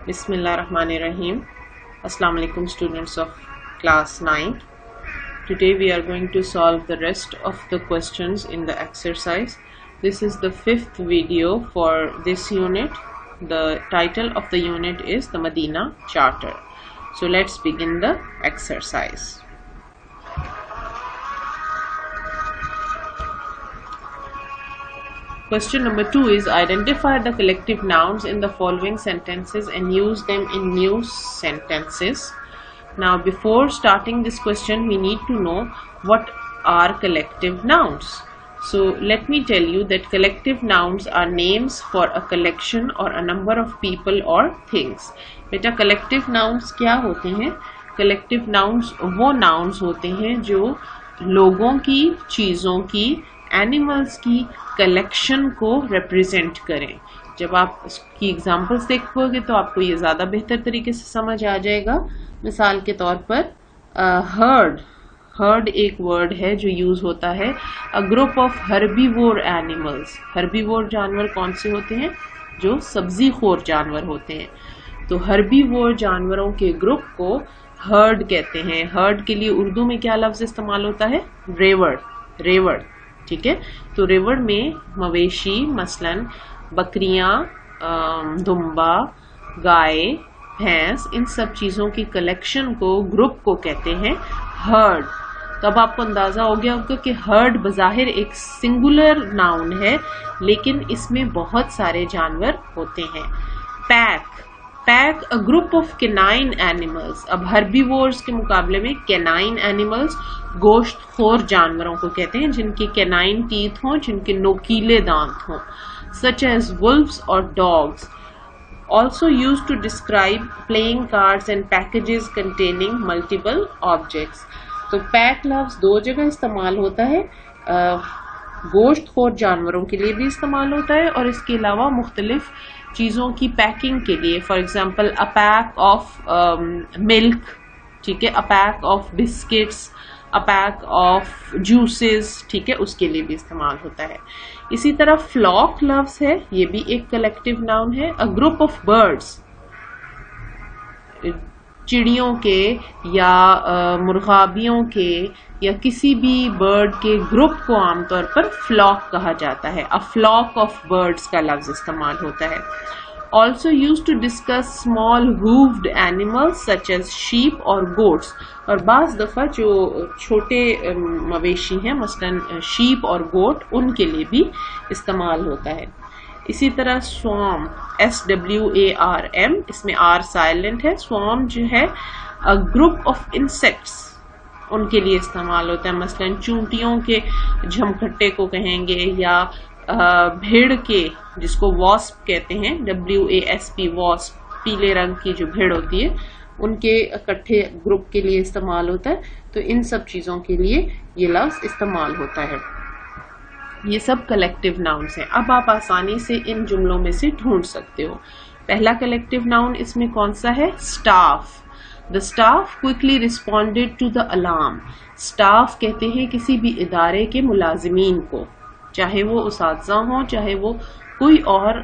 Bismillahirrahmanirrahim. Assalamu alaikum students of class 9. Today we are going to solve the rest of the questions in the exercise. This is the fifth video for this unit. The title of the unit is the Medina Charter. So let's begin the exercise. Question number 2 is identify the collective nouns in the following sentences and use them in new sentences. Now before starting this question we need to know what are collective nouns. So let me tell you that collective nouns are names for a collection or a number of people or things. बेटा collective nouns क्या होते हैं? Collective nouns वो nouns होते हैं जो लोगों की, चीज़ों की, एनिमल्स की कलेक्शन को रिप्रेजेंट करें. जब आप इसकी एग्जांपल्स देखोगे तो आपको ये ज़्यादा बेहतर तरीके से समझ आ जाएगा. मिसाल के तौर पर हर्ड एक वर्ड है जो यूज होता है a group of herbivore animals. Herbivore जानवर कौन से होते हैं? जो सब्जी खोर जानवर होते हैं. तो हर्बीवोर जानवरों के ग्रुप को हर्ड कहते हैं. हर्ड के लिए उर्दू में क्या लफ्ज इस्तेमाल होता है? रेवड़. ठीक है. तो रेवड़ में मवेशी मसलन बकरियां, दुम्बा, गाय, भैंस, इन सब चीजों की कलेक्शन को, ग्रुप को कहते हैं हर्ड. तो अब आपको अंदाजा हो गया होगा कि हर्ड बज़ाहिर एक सिंगुलर नाउन है लेकिन इसमें बहुत सारे जानवर होते हैं. Pack a group of canine animals. अब हर्बीवोर्स के मुकाबले में कैनाइन एनिमल्स गोश्तखोर जानवरों को कहते हैं जिनके कैनाइन टीथ हों, जिनके नोकीले दांत हों, सच एज वुल्व्स और dogs. Also used to describe playing cards and packages containing multiple objects. तो पैक लफ्ज दो जगह इस्तेमाल होता है. गोश्तखोर जानवरों के लिए भी इस्तेमाल होता है और इसके अलावा मुख्तलिफ चीज़ों की पैकिंग के लिए. For example a pack of milk, ठीक है, a pack of biscuits, a pack of juices, ठीक है, उसके लिए भी इस्तेमाल होता है. इसी तरह फ्लॉक लफ्ज है, ये भी एक कलेक्टिव नाउन है. अ ग्रुप ऑफ बर्ड्स, चिड़ियों के या मुर्गाबियों के या किसी भी बर्ड के ग्रुप को आमतौर पर फ्लॉक कहा जाता है. अ फ्लॉक ऑफ बर्ड्स का लफ्ज इस्तेमाल होता है. Also used to discuss small hoofed animals such as sheep और goats. और बाज़ दफ़ा जो छोटे मवेशी हैं मसलन शीप और गोट, उनके लिए भी इस्तेमाल होता है. इसी तरह स्वार्म, SWARM, इसमें R साइलेंट है. स्वार्म जो है अ ग्रुप ऑफ इंसेक्ट्स, उनके लिए इस्तेमाल होता है. मसलन चूंटियों के झमखट्टे को कहेंगे या भेड़ के, जिसको वॉस्प कहते हैं, WASP वॉस्प, पीले रंग की जो भेड़ होती है, उनके इकट्ठे ग्रुप के लिए इस्तेमाल होता है. तो इन सब चीजों के लिए ये लफ्ज इस्तेमाल होता है. ये सब कलेक्टिव नाउन्स हैं. अब आप आसानी से इन जुमलों में से ढूंढ सकते हो. पहला कलेक्टिव नाउन इसमें कौन सा है? Staff. The staff quickly responded to the alarm. Staff कहते हैं किसी भी इदारे के मुलाजिमीन को, चाहे वो उसातिज़ा हों, चाहे वो कोई और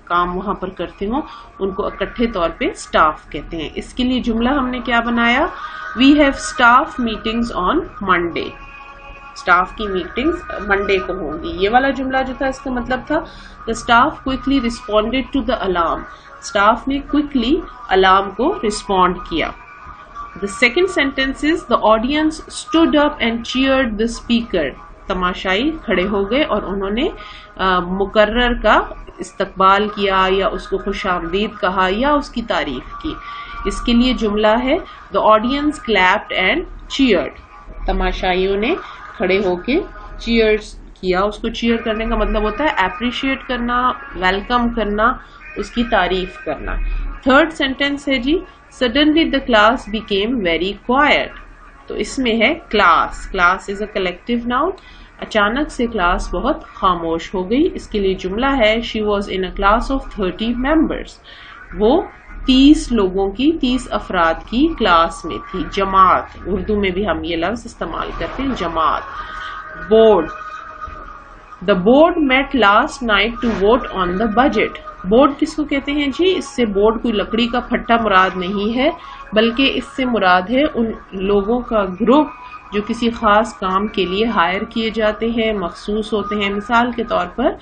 काम वहां पर करते हों, उनको इकट्ठे तौर पे स्टाफ कहते हैं. इसके लिए जुमला हमने क्या बनाया? We have staff meetings on Monday. Staff की मीटिंग्स मंडे को होंगी. ये वाला जुमला जो था इसका मतलब था the staff quickly responded to the alarm. Staff ने क्विकली अलार्म को रिस्पॉन्ड किया. The second sentence is the audience stood up and cheered the speaker. तमाशाई खड़े हो गए और उन्होंने मुकर्रर का इस्तकबाल किया या उसको खुशामदीद कहा या उसकी तारीफ की. इसके लिए जुमला है the audience clapped and cheered. तमाशाइयों ने खड़े होके चीयर्स किया. उसको चीयर करने का मतलब होता है अप्रिशिएट करना, वेलकम करना, उसकी तारीफ करना. थर्ड सेंटेंस है जी suddenly the class became very quiet. तो इसमें है class. Class is a collective noun. अचानक से क्लास बहुत खामोश हो गई. इसके लिए जुमला है she was in a class of 30 members. वो 30 लोगों की, 30 अफराद की क्लास में थी. जमात, उर्दू में भी हम ये लफ्ज इस्तेमाल करते हैं, जमात. Board, the board met last night to vote on the budget. Board किसको कहते हैं जी? इससे बोर्ड कोई लकड़ी का फट्टा मुराद नहीं है, बल्कि इससे मुराद है उन लोगों का ग्रुप जो किसी खास काम के लिए हायर किए जाते हैं, मखसूस होते हैं। मिसाल के तौर पर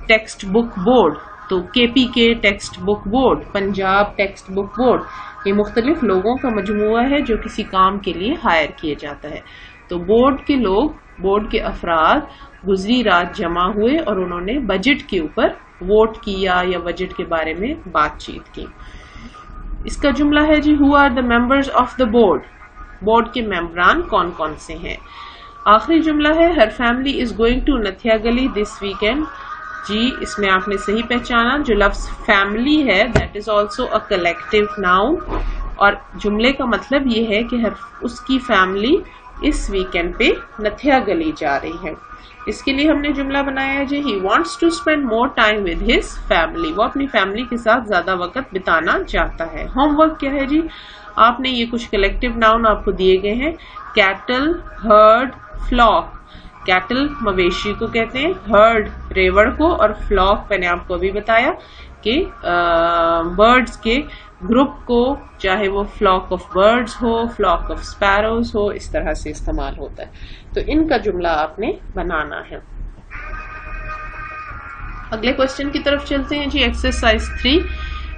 टेक्स्ट बुक बोर्ड, तो KPK text book board, Punjab text book board, ये मुख्तलिफ लोगों का मजमुआ है जो किसी काम के लिए हायर किए जाता है। तो बोर्ड के लोग, बोर्ड के अफराद गुजरी रात जमा हुए और उन्होंने बजट के ऊपर वोट किया या बजट के बारे में बातचीत की। इसका जुमला है जी, who are the members of the board? Board के मेंबरान कौन कौन से हैं? आखिरी जुमला है, her family is going to Nathia Gali this weekend. जी, इसमें आपने सही पहचाना, जो लफ्ज फैमिली है that is also a collective noun, और जुमले का मतलब ये है कि उसकी फैमिली इस वीकेंड पे नथिया गली जा रही है। इसके लिए हमने जुमला बनाया है जी, he wants to spend more time with his family. वो अपनी फैमिली के साथ ज्यादा वक्त बिताना चाहता है। होमवर्क क्या है जी? आपने ये कुछ कलेक्टिव नाउन आपको दिए गए हैं, कैटल, हर्ड, फ्लॉक। कैटल मवेशी को कहते हैं, हर्ड रेवड़ को, और फ्लॉक मैंने आपको अभी बताया कि बर्ड्स के ग्रुप को, चाहे वो फ्लॉक ऑफ बर्ड्स हो, फ्लॉक ऑफ स्पैरोज हो, इस तरह से इस्तेमाल होता है। तो इनका जुमला आपने बनाना है। अगले क्वेश्चन की तरफ चलते हैं जी। Exercise 3,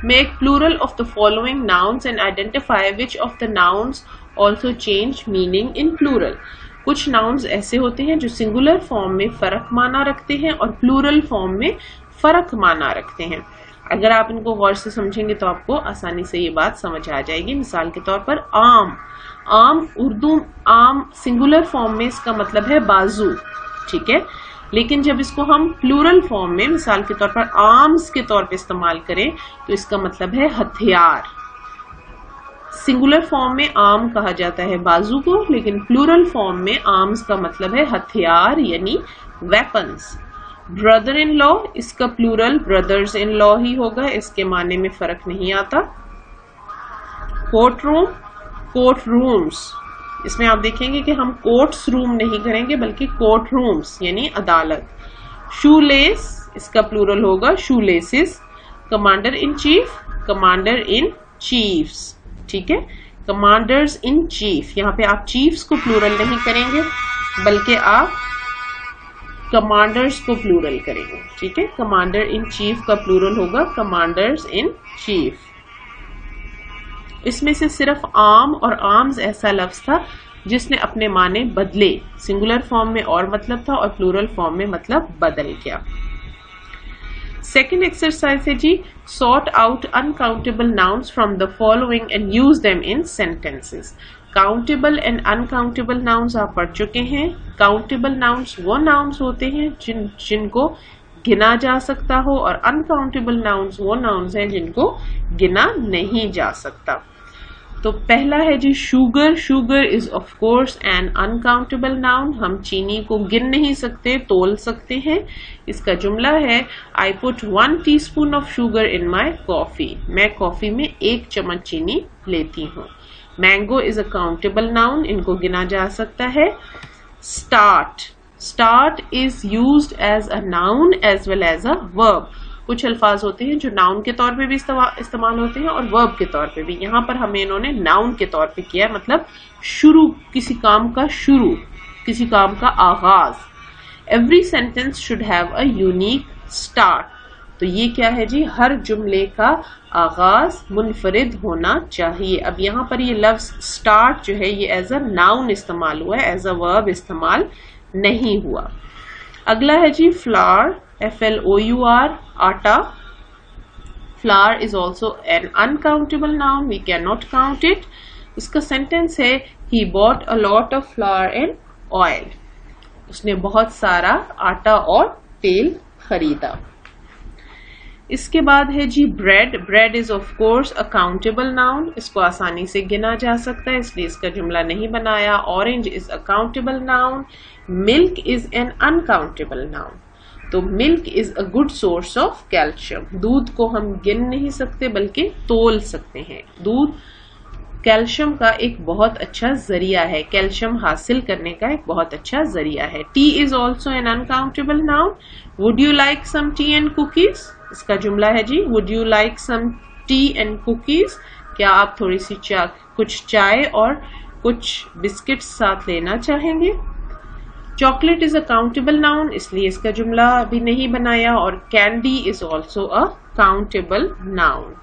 make plural of the following nouns and identify which of the nouns also change meaning in plural. कुछ नाउन्स ऐसे होते हैं जो सिंगुलर फॉर्म में फर्क माना रखते हैं और प्लूरल फॉर्म में फर्क माना रखते हैं। अगर आप इनको गौर से समझेंगे तो आपको आसानी से ये बात समझ आ जाएगी। मिसाल के तौर पर आम, आम उर्दू आम सिंगुलर फॉर्म में इसका मतलब है बाजू, ठीक है, लेकिन जब इसको हम प्लूरल फॉर्म में मिसाल के तौर पर आर्म्स के तौर पे इस्तेमाल करें तो इसका मतलब है हथियार। सिंगुलर फॉर्म में आर्म कहा जाता है बाजू को, लेकिन प्लूरल फॉर्म में आर्म्स का मतलब है हथियार यानी वेपन्स। ब्रदर इन लॉ, इसका प्लूरल ब्रदर्स इन लॉ ही होगा, इसके माने में फर्क नहीं आता। कोर्ट रूम, कोर्ट रूम्स, इसमें आप देखेंगे कि हम कोर्ट्स रूम नहीं करेंगे बल्कि कोर्ट रूम्स यानी अदालत। शूलेस, इसका प्लूरल होगा shoelaces. Commander in chief, commander in chiefs, ठीक है, कमांडर्स इन चीफ। यहाँ पे आप चीफ्स को प्लूरल नहीं करेंगे बल्कि आप कमांडर्स को प्लूरल करेंगे, ठीक है। कमांडर इन चीफ का प्लूरल होगा कमांडर्स इन चीफ। इसमें से सिर्फ आर्म और आर्म्स ऐसा लफ्ज था जिसने अपने माने बदले, सिंगुलर फॉर्म में और मतलब था और प्लूरल फॉर्म में मतलब बदल गया। सेकेंड एक्सरसाइज है जी, sort out uncountable nouns from the following and use them in sentences. Countable and uncountable nouns आप पढ़ चुके हैं। काउंटेबल नाउन्स वो नाउन्स होते हैं जिनको गिना जा सकता हो, और अनकाउंटेबल नाउन्स वो नाउन्स हैं जिनको गिना नहीं जा सकता। तो पहला है जी sugar. Sugar is of course an uncountable noun. हम चीनी को गिन नहीं सकते, तोल सकते हैं। इसका जुमला है, I put 1 teaspoon of sugar in my coffee. मैं कॉफी में 1 चम्मच चीनी लेती हूँ। Mango is a countable noun, इनको गिना जा सकता है। Start, start is used as a noun as well as a verb. कुछ अल्फाज होते हैं जो नाउन के तौर पे भी इस्तेमाल होते हैं और वर्ब के तौर पे भी। यहाँ पर हमें इन्होंने नाउन के तौर पे किया, मतलब शुरू, किसी काम का शुरू, किसी काम का आगाज। Every sentence should have a unique start. तो ये क्या है जी, हर जुमले का आगाज मुनफरिद होना चाहिए। अब यहाँ पर ये लफ्ज स्टार्ट जो है ये एज अ नाउन इस्तेमाल हुआ है, एज अ वर्ब इस्तेमाल नहीं हुआ। अगला है जी फ्लावर, FLOUR, आटा। Flour is also an uncountable noun, we can not count it. इसका सेंटेंस है, he bought a lot of flour and oil. उसने बहुत सारा आटा और तेल खरीदा। इसके बाद है जी bread. Bread is of course a countable noun, इसको आसानी से गिना जा सकता है, इसलिए इसका जुमला नहीं बनाया। Orange is a countable noun. Milk is an uncountable noun. तो milk is a good source of calcium. दूध को हम गिन नहीं सकते बल्कि तोल सकते हैं। दूध कैल्शियम का एक बहुत अच्छा जरिया है, कैल्शियम हासिल करने का एक बहुत अच्छा जरिया है। Tea is also an uncountable noun. Would you like some tea and cookies? इसका जुमला है जी, would you like some tea and cookies, क्या आप थोड़ी सी कुछ चाय और कुछ बिस्किट साथ लेना चाहेंगे। Chocolate is a countable noun, इसलिए इसका जुमला भी नहीं बनाया, और candy is also a countable noun.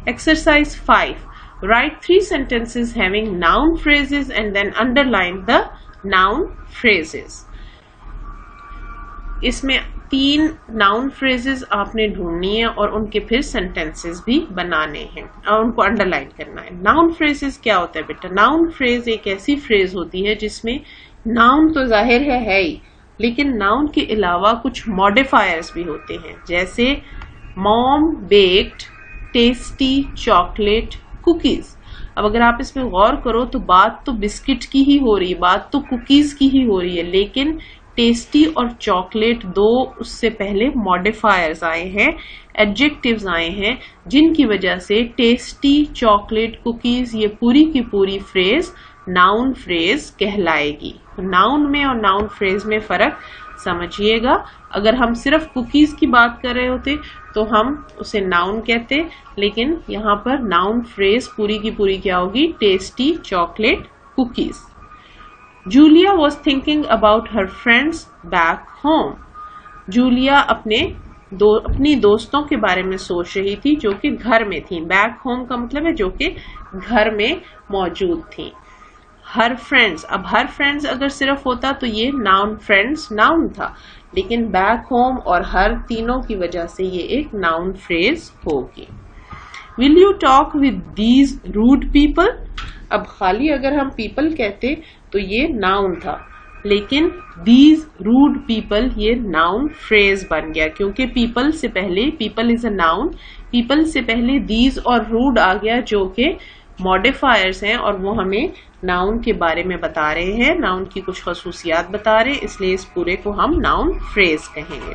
Exercise 5, right 3 sentences having noun phrases and then underline the noun phrases। इसमें 3 नाउन फ्रेजेस आपने ढूंढनी है और उनके फिर सेंटेंसेस भी बनाने हैं और उनको अंडरलाइन करना है। नाउन फ्रेजेस क्या होता है बेटा? नाउन फ्रेज एक ऐसी फ्रेज होती है जिसमें नाउन तो जाहिर है ही, लेकिन नाउन के अलावा कुछ मॉडिफायर्स भी होते हैं, जैसे mom baked tasty chocolate cookies. अब अगर आप इसमें गौर करो तो बात तो बिस्किट की ही हो रही है, बात तो कुकीज की ही हो रही है, लेकिन टेस्टी और चॉकलेट दो उससे पहले मॉडिफायर्स आए हैं, एडजेक्टिव्स आए हैं, जिनकी वजह से टेस्टी चॉकलेट कुकीज ये पूरी की पूरी फ्रेज नाउन फ्रेज कहलाएगी। नाउन में और नाउन फ्रेज में फर्क समझिएगा। अगर हम सिर्फ कुकीज की बात कर रहे होते तो हम उसे नाउन कहते, लेकिन यहाँ पर नाउन फ्रेज पूरी की पूरी क्या होगी? Tasty chocolate cookies. Julia was thinking about her friends back home. Julia अपनी दोस्तों के बारे में सोच रही थी जो कि घर में थी। बैक होम का मतलब है जो कि घर में मौजूद थी। हर फ्रेंड्स, अब हर फ्रेंड्स अगर सिर्फ होता तो ये नाउन फ्रेंड्स नाउन था, लेकिन बैक होम और हर तीनों की वजह से ये एक नाउन फ्रेज होगी। Will you talk with these rude people. अब खाली अगर हम पीपल कहते तो ये नाउन था, लेकिन दीज रूड पीपल ये नाउन फ्रेज बन गया, क्योंकि पीपल से पहले, people is a noun, people से पहले दीज और रूड आ गया जो कि मॉडिफायर्स हैं और वो हमें नाउन के बारे में बता रहे हैं, नाउन की कुछ खसूसियात बता रहे हैं, इसलिए इस पूरे को हम नाउन फ्रेज कहेंगे।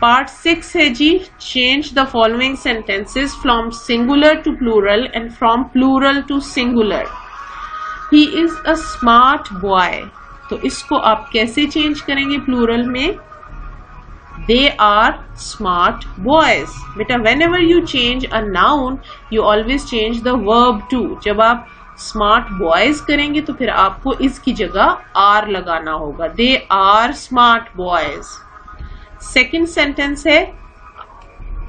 पार्ट 6 है जी, change the following sentences from singular to plural and from plural to singular. He is a smart boy, तो इसको आप कैसे चेंज करेंगे प्लूरल में? They are smart boys। बेटा whenever you change a noun, you always change the verb too। जब आप smart boys करेंगे तो फिर आपको इसकी जगह are लगाना होगा। They are smart boys। Second sentence है,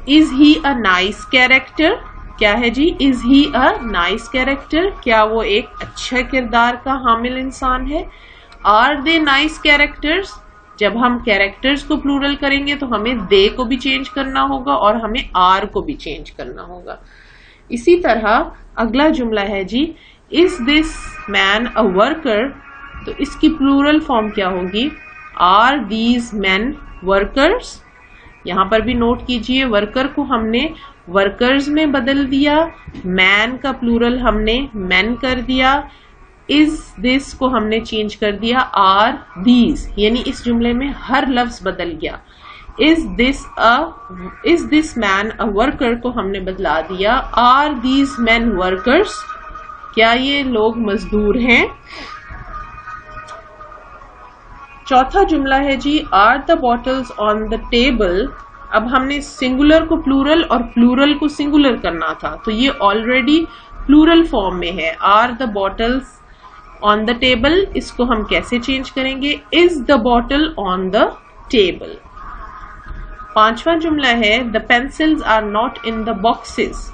is he a nice character। क्या है जी? Is he a nice character, क्या वो एक अच्छा किरदार का हामिल इंसान है? Are they nice characters। जब हम कैरेक्टर्स को प्लूरल करेंगे तो हमें दे को भी चेंज करना होगा और हमें आर को भी चेंज करना होगा। इसी तरह अगला जुमला है जी, is this man a worker, तो इसकी प्लूरल फॉर्म क्या होगी? Are these man workers. यहां पर भी नोट कीजिए, वर्कर को हमने वर्कर्स में बदल दिया, मैन का प्लूरल हमने मैन कर दिया, इज दिस को हमने चेंज कर दिया आर दीज, यानी इस जुमले में हर लफ्ज बदल गया। Is this man a worker को हमने बदला दिया आर दीज मैन वर्कर्स, क्या ये लोग मजदूर हैं। चौथा जुमला है जी, are the bottles on the table. अब हमने सिंगुलर को प्लूरल और प्लूरल को सिंगुलर करना था, तो ये ऑलरेडी प्लूरल फॉर्म में है। Are the bottles on the table, इसको हम कैसे चेंज करेंगे? Is the bottle on the table. पांचवा जुमला है, the pencils are not in the boxes,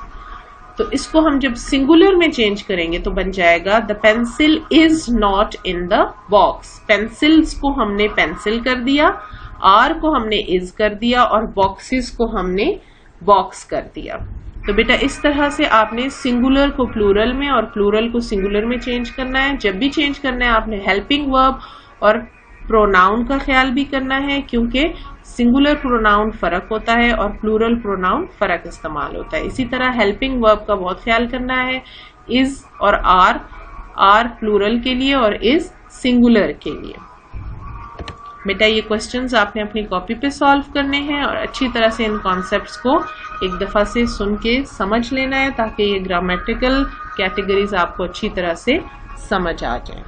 तो इसको हम जब सिंगुलर में चेंज करेंगे तो बन जाएगा the pencil is not in the box. Pencils को हमने पेंसिल कर दिया, आर को हमने इज कर दिया और बॉक्सेस को हमने बॉक्स कर दिया। तो बेटा इस तरह से आपने सिंगुलर को प्लूरल में और प्लूरल को सिंगुलर में चेंज करना है। जब भी चेंज करना है आपने हेल्पिंग वर्ब और प्रोनाउन का ख्याल भी करना है, क्योंकि सिंगुलर प्रोनाउन फर्क होता है और प्लूरल प्रोनाउन फर्क इस्तेमाल होता है। इसी तरह हेल्पिंग वर्ब का बहुत ख्याल करना है। इज और आर प्लूरल के लिए और इज सिंगुलर के लिए। बेटा ये क्वेश्चंस आपने अपनी कॉपी पे सॉल्व करने हैं और अच्छी तरह से इन कॉन्सेप्ट्स को एक दफा से सुन के समझ लेना है, ताकि ये ग्रामेटिकल कैटेगरीज आपको अच्छी तरह से समझ आ जाए।